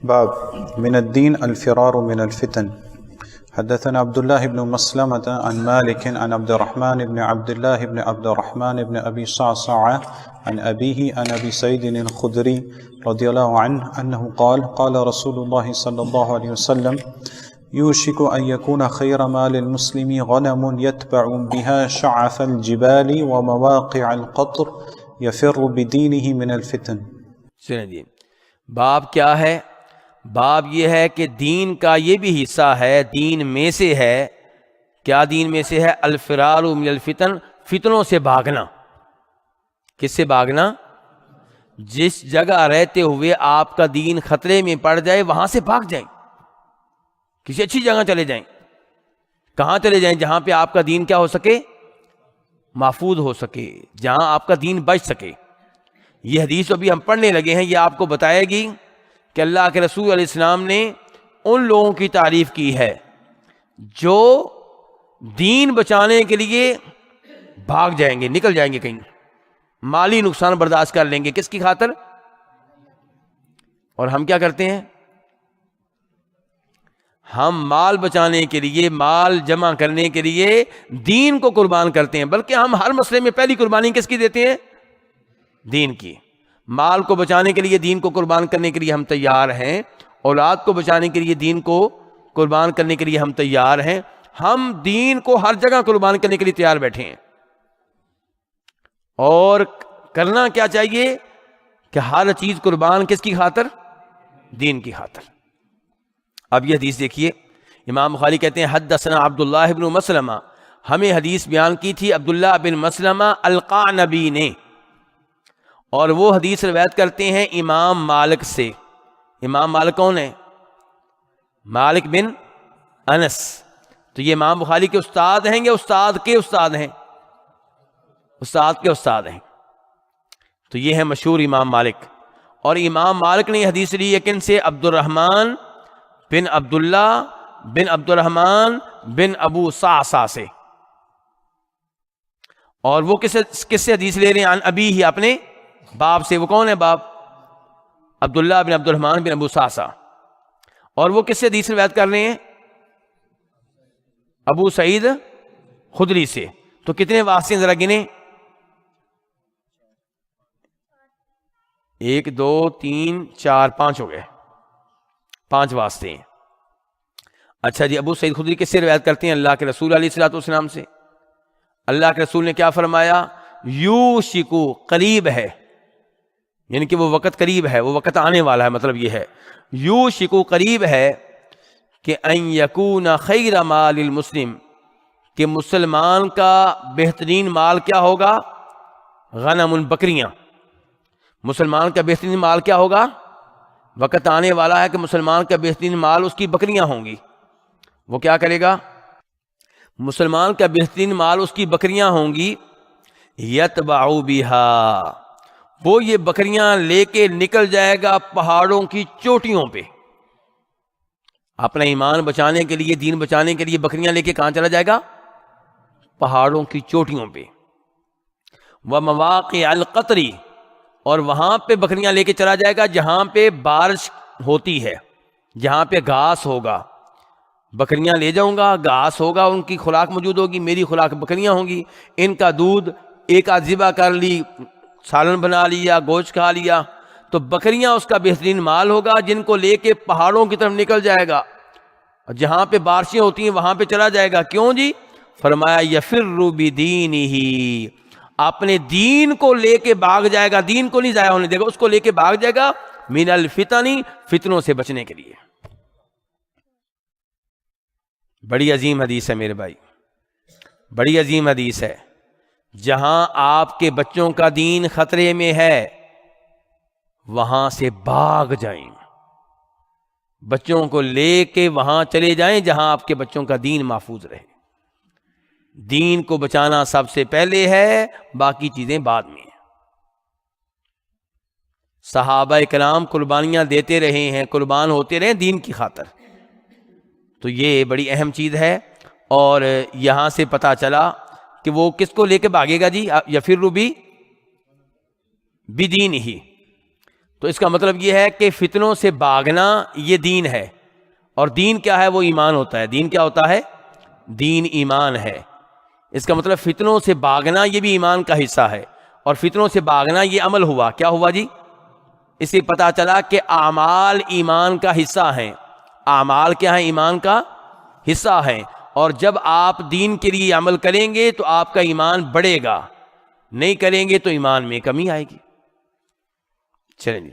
باب من الدين الفرار من الفتن. حدثنا عبد الله بن مسلمة عن مالك عن عبد الرحمن بن عبد الله بن عبد الرحمن بن أبي صعصع عن أبيه عن أبي سعيد الخدري رضي الله عنه أنه قال قال رسول الله صلى الله عليه وسلم يوشك أن يكون خير مال المسلم غنم يتبع بها شعف الجبال ومواقع القطر يفر بدينه من الفتن. سنیے باب کیا ہے؟ باب یہ ہے کہ دین کا یہ بھی حصہ ہے، دین میں سے ہے. کیا دین میں سے ہے؟ الفرار من الفتن، فتنوں سے بھاگنا. کس سے بھاگنا؟ جس جگہ رہتے ہوئے آپ کا دین خطرے میں پڑ جائے وہاں سے بھاگ جائیں، کسی اچھی جگہ چلے جائیں. کہاں چلے جائیں؟ جہاں پہ آپ کا دین کیا ہو سکے؟ محفوظ ہو سکے، جہاں آپ کا دین بچ سکے. یہ حدیث ابھی ہم پڑھنے لگے ہیں، یہ آپ کو بتائے گی کہ اللہ کے رسول علیہ السلام نے ان لوگوں کی تعریف کی ہے جو دین بچانے کے لیے بھاگ جائیں گے، نکل جائیں گے کہیں، مالی نقصان برداشت کر لیں گے. کس کی خاطر؟ اور ہم کیا کرتے ہیں؟ ہم مال بچانے کے لیے، مال جمع کرنے کے لیے دین کو قربان کرتے ہیں. بلکہ ہم ہر مسئلے میں پہلی قربانی کس کی دیتے ہیں؟ دین کی. مال کو بچانے کے لیے، دین کو قربان کرنے کے لیے ہم تیار ہیں. اولاد کو بچانے کے لیے، دین کو قربان کرنے کے لیے ہم تیار ہیں. ہم دین کو ہر جگہ قربان کرنے کے لیے تیار بیٹھے ہیں. اور کرنا کیا چاہیے کہ ہر چیز قربان کس کی خاطر؟ دین کی خاطر. اب یہ حدیث دیکھیے، امام بخاری کہتے ہیں حدثنا عبداللہ بن مسلمہ، ہمیں حدیث بیان کی تھی عبداللہ بن مسلمہ القعنبی نے، اور وہ حدیث روایت کرتے ہیں امام مالک سے. امام مالک کون ہے؟ مالک بن انس. تو یہ امام بخاری کے استاد ہیں یا استاد کے استاد ہیں؟ استاد کے استاد ہیں. تو یہ ہے مشہور امام مالک. اور امام مالک نے یہ حدیث لی یقین سے عبد الرحمن بن عبداللہ بن عبد الرحمن بن ابو صعصع سے. اور وہ کس سے حدیث لے رہے ہیں؟ عن ابی ہی، اپنے باپ سے. وہ کون ہے باپ؟ عبداللہ بن عبد الرحمن بن ابو صعصع. اور وہ کس سے حدیث روایت کر رہے ہیں؟ ابو سعید خدری سے. تو کتنے واسطے ذرا گنے؟ 1 2 3 4 5 ہو گئے، 5 واسطے ہیں. اچھا جی، ابو سعید خدری کس سے روایت کرتے ہیں؟ اللہ کے رسول علیہ الصلوۃ والسلام سے. اللہ کے رسول نے کیا فرمایا؟ یوشکو، قریب ہے، یعنی کہ وہ وقت قریب ہے، وہ وقت آنے والا ہے. مطلب یہ ہے یوشکو، قریب ہے کہ ان یکون خیر مال المسلم، کہ مسلمان کا بہترین مال کیا ہوگا؟ غنم، بکریاں. مسلمان کا بہترین مال کیا ہوگا؟ وقت آنے والا ہے کہ مسلمان کا بہترین مال اس کی بکریاں ہوں گی. وہ کیا کرے گا؟ مسلمان کا بہترین مال اس کی بکریاں ہوں گی. یتبع بہا، وہ یہ بکریاں لے کے نکل جائے گا پہاڑوں کی چوٹیوں پہ. اپنا ایمان بچانے کے لیے، دین بچانے کے لیے بکریاں لے کے کہاں چلا جائے گا؟ پہاڑوں کی چوٹیوں پہ. ومواقع القطر، اور وہاں پہ بکریاں لے کے چلا جائے گا جہاں پہ بارش ہوتی ہے، جہاں پہ گھاس ہوگا. بکریاں لے جاؤں گا، گھاس ہوگا، ان کی خوراک موجود ہوگی، میری خوراک بکریاں ہوں گی. ان کا دودھ ایک آدھ ذبح کر لی، سالن بنا لیا، گوشت کھا لیا. تو بکریاں اس کا بہترین مال ہوگا، جن کو لے کے پہاڑوں کی طرف نکل جائے گا، جہاں پہ بارشیں ہوتی ہیں وہاں پہ چلا جائے گا. کیوں جی؟ فرمایا یفر بدینہ، اپنے دین کو لے کے بھاگ جائے گا، دین کو نہیں ضائع ہونے دے گا، اس کو لے کے بھاگ جائے گا من الفتن، فتنوں سے بچنے کے لیے. بڑی عظیم حدیث ہے میرے بھائی، بڑی عظیم حدیث ہے. جہاں آپ کے بچوں کا دین خطرے میں ہے وہاں سے بھاگ جائیں، بچوں کو لے کے وہاں چلے جائیں جہاں آپ کے بچوں کا دین محفوظ رہے. دین کو بچانا سب سے پہلے ہے، باقی چیزیں بعد میں. صحابہ کرام قربانیاں دیتے رہے ہیں، قربان ہوتے رہے دین کی خاطر. تو یہ بڑی اہم چیز ہے. اور یہاں سے پتہ چلا کہ وہ کس کو لے کے بھاگے گا جی؟ یفر بدینہ. تو اس کا مطلب یہ ہے کہ فتنوں سے بھاگنا یہ دین ہے، اور دین کیا ہے؟ وہ ایمان ہوتا ہے۔ دین کیا ہوتا ہے؟ دین ایمان ہے۔ اس کا مطلب فتنوں سے بھاگنا یہ بھی ایمان کا حصہ ہے، اور فتنوں سے بھاگنا یہ عمل ہوا۔ کیا ہوا جی؟ اس سے پتہ چلا کہ اعمال ایمان کا حصہ ہیں۔ اعمال کیا ہیں؟ ایمان کا حصہ ہیں، اور جب آپ دین کے لیے عمل کریں گے تو آپ کا ایمان بڑھے گا، نہیں کریں گے تو ایمان میں کمی آئے گی۔ چلیں جی۔